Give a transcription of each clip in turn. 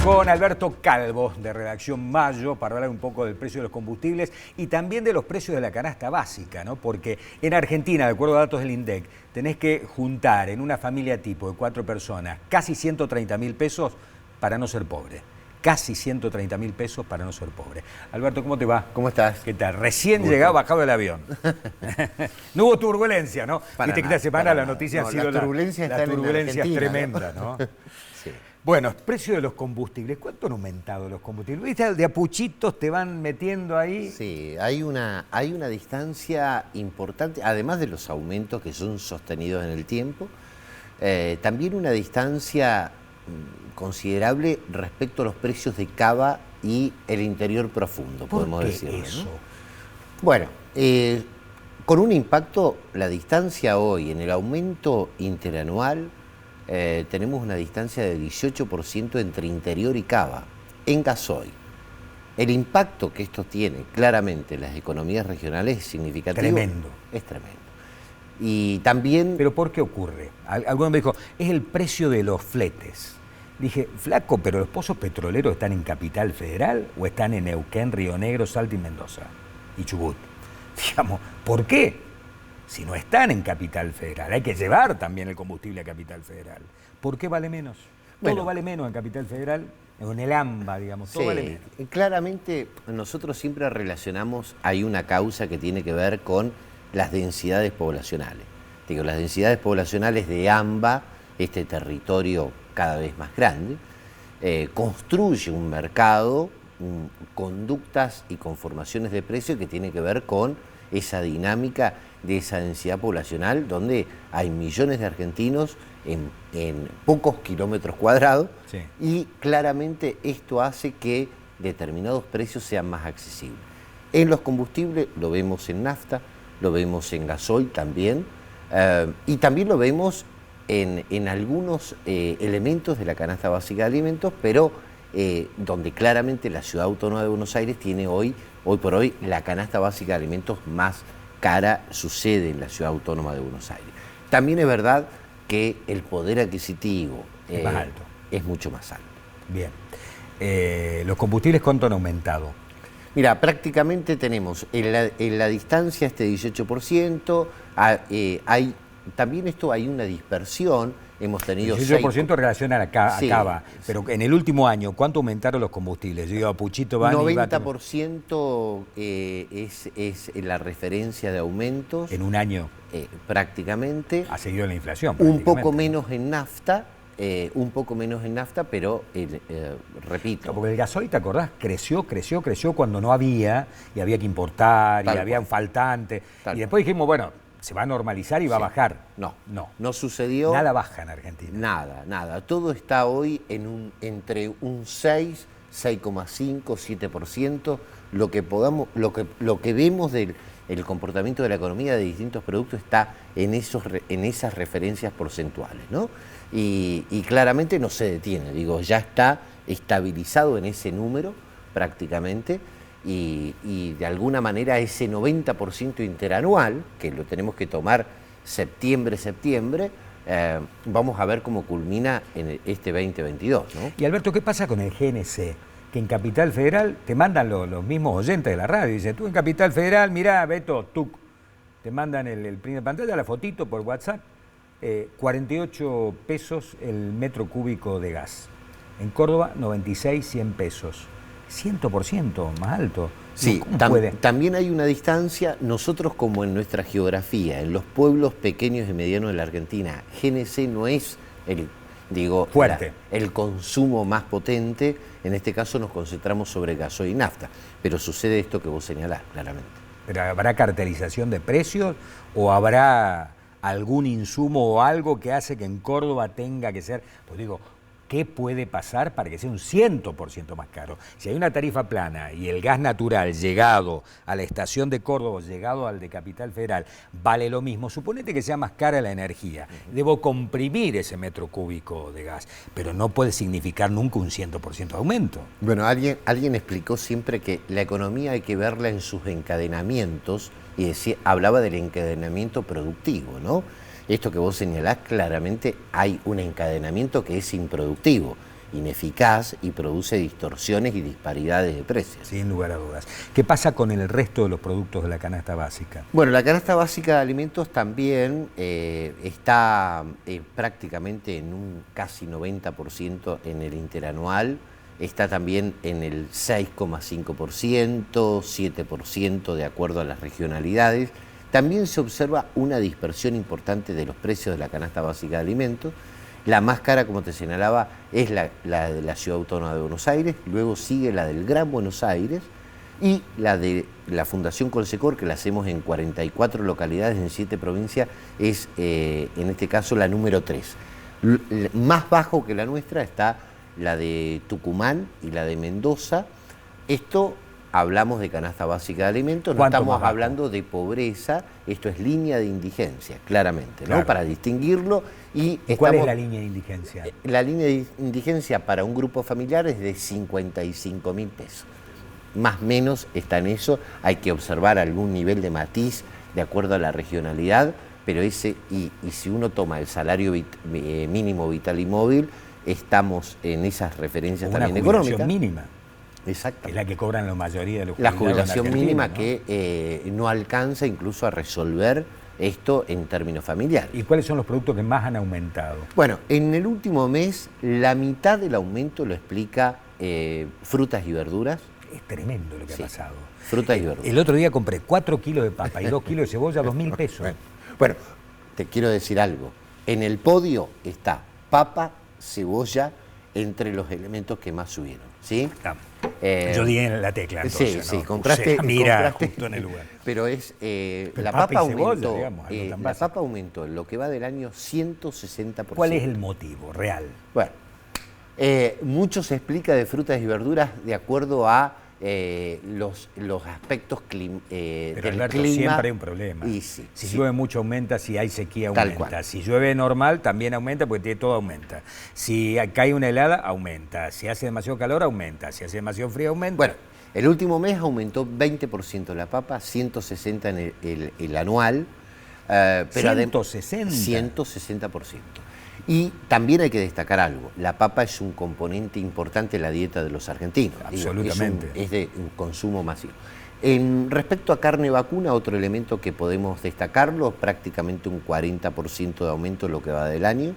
Con Alberto Calvo, de Redacción Mayo, para hablar un poco del precio de los combustibles y también de los precios de la canasta básica, ¿no? Porque en Argentina, de acuerdo a datos del INDEC, tenés que juntar en una familia tipo de 4 personas casi 130.000 pesos para no ser pobre. Casi 130.000 pesos para no ser pobre. Alberto, ¿cómo te va? ¿Cómo estás? ¿Qué tal? Recién llegado, bajado del avión. No hubo turbulencia, ¿no? Viste que esta semana la noticia ha sido la turbulencia es tremenda, ¿no? Sí. Bueno, precio de los combustibles. ¿Cuánto han aumentado los combustibles? ¿Viste? De a puchitos te van metiendo ahí. Sí, hay una distancia importante, además de los aumentos que son sostenidos en el tiempo, también una distancia considerable respecto a los precios de cava y el interior profundo, podemos decirlo, ¿no? Eso? Bueno, con un impacto, la distancia hoy en el aumento interanual, tenemos una distancia de 18% entre interior y cava, en gasoil. El impacto que esto tiene claramente en las economías regionales es significativo. Tremendo. Es tremendo. Y también... ¿Pero por qué ocurre? Alguno me dijo, es el precio de los fletes. Dije, flaco, pero los pozos petroleros están en Capital Federal o están en Neuquén, Río Negro, Salta y Mendoza y Chubut. Digamos, ¿por qué? Si no están en Capital Federal, hay que llevar también el combustible a Capital Federal. ¿Por qué vale menos? Todo vale menos en Capital Federal, en el AMBA, digamos, todo vale menos. Claramente nosotros siempre relacionamos, hay una causa que tiene que ver con las densidades poblacionales. Digo, las densidades poblacionales de AMBA, este territorio cada vez más grande, construye un mercado, conductas y conformaciones de precio que tiene que ver con esa dinámica de esa densidad poblacional donde hay millones de argentinos en pocos kilómetros cuadrados, sí. Y claramente esto hace que determinados precios sean más accesibles. En los combustibles lo vemos en nafta, lo vemos en gasoil también, y también lo vemos en algunos elementos de la canasta básica de alimentos, pero donde claramente la Ciudad Autónoma de Buenos Aires tiene hoy por hoy, la canasta básica de alimentos más cara sucede en la Ciudad Autónoma de Buenos Aires. También es verdad que el poder adquisitivo es más alto. Es mucho más alto. Bien. ¿Los combustibles cuánto han aumentado? Mira, prácticamente tenemos en la distancia este 18%, también hay una dispersión, hemos tenido... 18% en relación a la cava, sí, pero en el último año, ¿cuánto aumentaron los combustibles? Yo digo, a Puchito van 90% es la referencia de aumentos. ¿En un año? Prácticamente. Ha seguido la inflación. Un poco menos en nafta, pero repito. No, porque el gasoil, ¿te acordás? Creció cuando no había, y había que importar, y había un faltante. Y después dijimos, bueno, se va a normalizar y va a bajar. No sucedió. Nada baja en Argentina. Nada. Todo está hoy entre un 6, 6,5, 7%. Lo que vemos del comportamiento de la economía de distintos productos está en esas referencias porcentuales, ¿no? Y claramente no se detiene, digo, ya está estabilizado en ese número prácticamente. Y de alguna manera ese 90% interanual, que lo tenemos que tomar septiembre, vamos a ver cómo culmina en este 2022, ¿no? Y Alberto, ¿qué pasa con el GNC? Que en Capital Federal te mandan los mismos oyentes de la radio, dicen, tú en Capital Federal, mirá, Beto, tú, te mandan el print de pantalla, la fotito por WhatsApp, 48 pesos el metro cúbico de gas. En Córdoba, 96, 100 pesos. 100% más alto. Sí, también hay una distancia. Nosotros, como en nuestra geografía, en los pueblos pequeños y medianos de la Argentina, GNC no es fuerte, el consumo más potente. En este caso nos concentramos sobre gasoil y nafta, pero sucede esto que vos señalás claramente. ¿Pero habrá cartelización de precios o habrá algún insumo o algo que hace que en Córdoba tenga que ser, pues digo, ¿qué puede pasar para que sea un 100% más caro? Si hay una tarifa plana y el gas natural llegado a la estación de Córdoba, llegado al de Capital Federal, vale lo mismo, suponete que sea más cara la energía. Debo comprimir ese metro cúbico de gas, pero no puede significar nunca un 100% de aumento. Bueno, alguien explicó siempre que la economía hay que verla en sus encadenamientos y hablaba del encadenamiento productivo, ¿no? Esto que vos señalás, claramente hay un encadenamiento que es improductivo. ineficaz y produce distorsiones y disparidades de precios. Sin lugar a dudas. ¿Qué pasa con el resto de los productos de la canasta básica? Bueno, la canasta básica de alimentos también está prácticamente en un casi 90% en el interanual, está también en el 6,5%, 7% de acuerdo a las regionalidades. También se observa una dispersión importante de los precios de la canasta básica de alimentos. La más cara, como te señalaba, es la de la Ciudad Autónoma de Buenos Aires, luego sigue la del Gran Buenos Aires y la de la Fundación Colsecor, que la hacemos en 44 localidades en 7 provincias, es en este caso la número 3. Más bajo que la nuestra está la de Tucumán y la de Mendoza. Esto hablamos de canasta básica de alimentos, no estamos hablando de pobreza, esto es línea de indigencia, claramente, ¿no? Claro. Para distinguirlo. ¿Y cuál es la línea de indigencia? La línea de indigencia para un grupo familiar es de 55.000 pesos. Más o menos está en eso, hay que observar algún nivel de matiz de acuerdo a la regionalidad, pero ese, y si uno toma el salario mínimo vital y móvil, estamos en esas referencias también económicas. Una jubilación mínima. Exacto. Es la que cobran la mayoría de los la jubilados jubilación en Argentina, mínima, ¿no? Que no alcanza incluso a resolver esto en términos familiares. ¿Y cuáles son los productos que más han aumentado? Bueno, en el último mes la mitad del aumento lo explica frutas y verduras. Es tremendo lo que ha pasado. Frutas y verduras. El otro día compré 4 kilos de papa y 2 kilos de cebolla, 2.000 pesos. Bueno, te quiero decir algo. En el podio está papa, cebolla, entre los elementos que más subieron, ¿sí? Yo di en la tecla, entonces, sí, ¿no? compraste, mira, justo en el lugar. Pero es la papa papa y aumentó, cebolla, digamos, algo tan la básico. papa aumentó en lo que va del año 160%. ¿Cuál es el motivo real? Bueno, mucho se explica de frutas y verduras de acuerdo a los aspectos Pero del Alberto, clima. siempre hay un problema. Y sí, si sí. llueve mucho aumenta, si hay sequía Tal aumenta. cual. Si llueve normal también aumenta porque todo aumenta. Si cae una helada, aumenta. Si hace demasiado calor, aumenta. Si hace demasiado frío, aumenta. Bueno, el último mes aumentó 20% la papa, 160 en el anual. Pero 160. 160%. Y también hay que destacar algo, la papa es un componente importante en la dieta de los argentinos. Absolutamente. Es de un consumo masivo. Respecto a carne vacuna, otro elemento que podemos destacarlo, prácticamente un 40% de aumento en lo que va del año,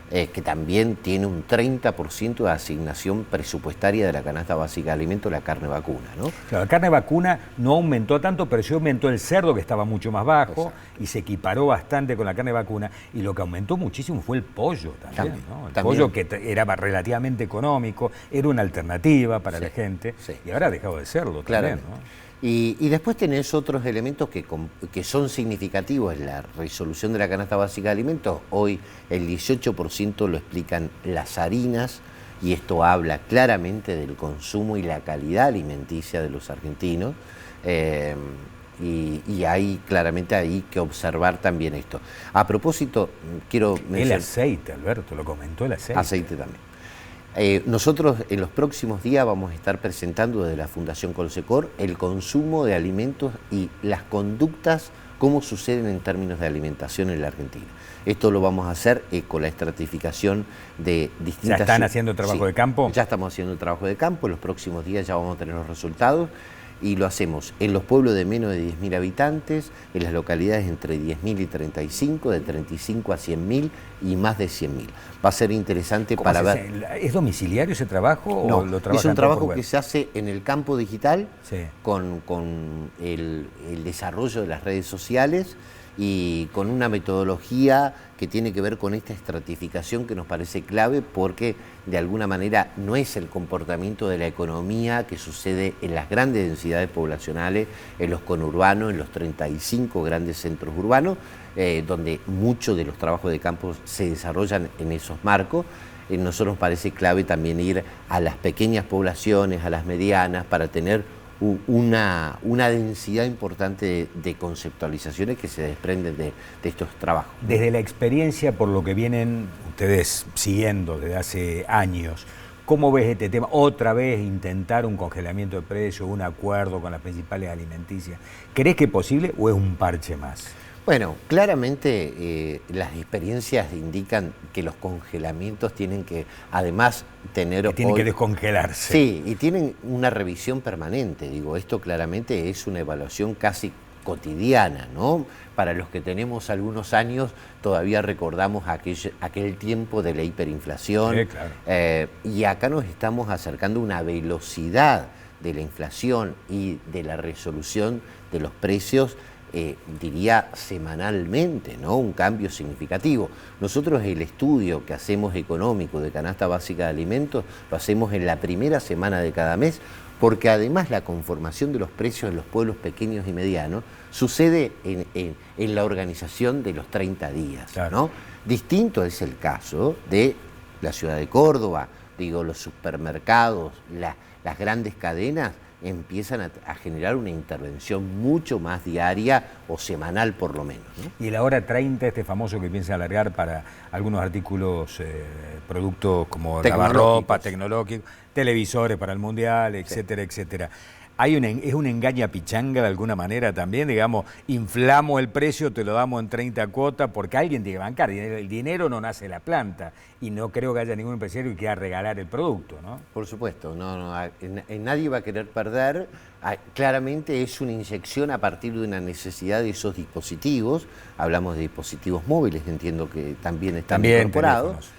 que también tiene un 30% de asignación presupuestaria de la canasta básica de alimentos, la carne vacuna, ¿no? Claro, la carne vacuna no aumentó tanto, pero sí aumentó el cerdo, que estaba mucho más bajo. Exacto. Y se equiparó bastante con la carne vacuna. Y lo que aumentó muchísimo fue el pollo también, ¿no? El pollo que era relativamente económico, era una alternativa para la gente, y ahora ha dejado de serlo también, ¿no? Y después tenés otros elementos que son significativos en la resolución de la canasta básica de alimentos. Hoy el 18% lo explican las harinas, y esto habla claramente del consumo y la calidad alimenticia de los argentinos. Y hay claramente ahí que observar también esto. A propósito, quiero mencionar... El aceite, Alberto, lo comentó el aceite. Aceite también. Nosotros en los próximos días vamos a estar presentando desde la Fundación Colsecor el consumo de alimentos y las conductas, cómo suceden en términos de alimentación en la Argentina. Esto lo vamos a hacer con la estratificación de distintas... ¿Ya están haciendo trabajo de campo? Ya estamos haciendo el trabajo de campo, en los próximos días ya vamos a tener los resultados. Y lo hacemos en los pueblos de menos de 10.000 habitantes, en las localidades entre 10.000 y 35, de 35 a 100.000 y más de 100.000. Va a ser interesante para ver... ¿Es domiciliario ese trabajo? No, o lo trabajan es un trabajo por que se hace en el campo digital, sí, con el desarrollo de las redes sociales y con una metodología que tiene que ver con esta estratificación que nos parece clave, porque de alguna manera no es el comportamiento de la economía que sucede en las grandes densidades poblacionales, en los conurbanos, en los 35 grandes centros urbanos, donde muchos de los trabajos de campo se desarrollan en esos marcos. Nosotros nos parece clave también ir a las pequeñas poblaciones, a las medianas, para tener una densidad importante de conceptualizaciones que se desprenden de estos trabajos. Desde la experiencia, por lo que vienen ustedes siguiendo desde hace años, ¿cómo ves este tema? Otra vez intentar un congelamiento de precios, un acuerdo con las principales alimenticias. ¿Crees que es posible o es un parche más? Bueno, claramente las experiencias indican que los congelamientos tienen que, además, tener... Tienen que descongelarse. Sí, y tienen una revisión permanente. Digo, esto claramente es una evaluación casi cotidiana, ¿no? Para los que tenemos algunos años, todavía recordamos aquel tiempo de la hiperinflación. Sí, claro. Y acá nos estamos acercando a una velocidad de la inflación y de la resolución de los precios, diría semanalmente, ¿no? Un cambio significativo. Nosotros el estudio que hacemos económico de canasta básica de alimentos lo hacemos en la primera semana de cada mes, porque además la conformación de los precios en los pueblos pequeños y medianos sucede en la organización de los 30 días, claro, ¿no? Distinto es el caso de la ciudad de Córdoba, digo, los supermercados, las grandes cadenas empiezan a generar una intervención mucho más diaria o semanal por lo menos, ¿no? Y la hora 30, este famoso que piensa alargar para algunos artículos, productos como lavarropa, tecnológicos, televisores para el Mundial, etcétera, sí, etcétera. ¿Es un engaña pichanga de alguna manera también? Digamos, inflamos el precio, te lo damos en 30 cuotas, porque alguien tiene que bancar. El dinero no nace de la planta, y no creo que haya ningún empresario que quiera regalar el producto, ¿no? Por supuesto, nadie va a querer perder. Claramente es una inyección a partir de una necesidad de esos dispositivos. Hablamos de dispositivos móviles, entiendo que también están incorporados.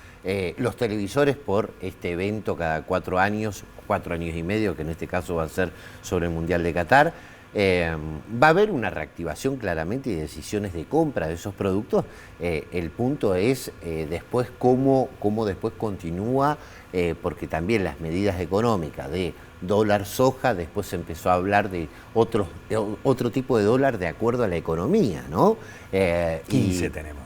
Los televisores por este evento cada 4 años y medio, que en este caso va a ser sobre el Mundial de Qatar. Va a haber una reactivación claramente de decisiones de compra de esos productos. El punto es después cómo después continúa, porque también las medidas económicas de dólar soja, después se empezó a hablar de otro tipo de dólar de acuerdo a la economía, ¿no? 15 tenemos.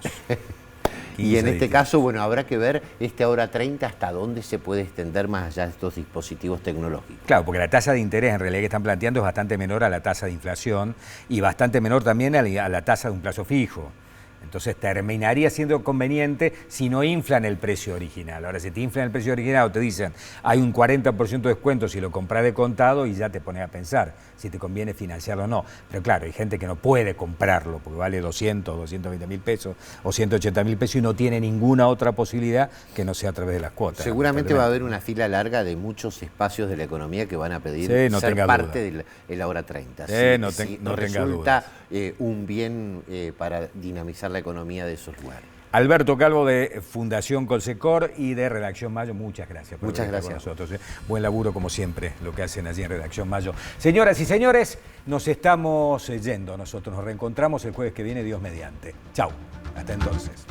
Y en este caso, bueno, habrá que ver esta hora 30 hasta dónde se puede extender más allá de estos dispositivos tecnológicos. Claro, porque la tasa de interés en realidad que están planteando es bastante menor a la tasa de inflación y bastante menor también a la tasa de un plazo fijo. Entonces terminaría siendo conveniente si no inflan el precio original. Ahora, si te inflan el precio original o te dicen hay un 40% de descuento si lo compras de contado, y ya te pones a pensar si te conviene financiarlo o no. Pero claro, hay gente que no puede comprarlo porque vale 200, 220 mil pesos o 180 mil pesos y no tiene ninguna otra posibilidad que no sea a través de las cuotas. Seguramente va a haber una fila larga de muchos espacios de la economía que van a pedir ser parte de la hora 30. Si resulta un bien para dinamizar la economía de esos lugares. Alberto Calvo, de Fundación Colsecor y de Redacción Mayo, muchas gracias por estar con nosotros. Buen laburo, como siempre, lo que hacen allí en Redacción Mayo. Señoras y señores, nos estamos yendo. Nosotros nos reencontramos el jueves que viene, Dios mediante. Chau, hasta entonces.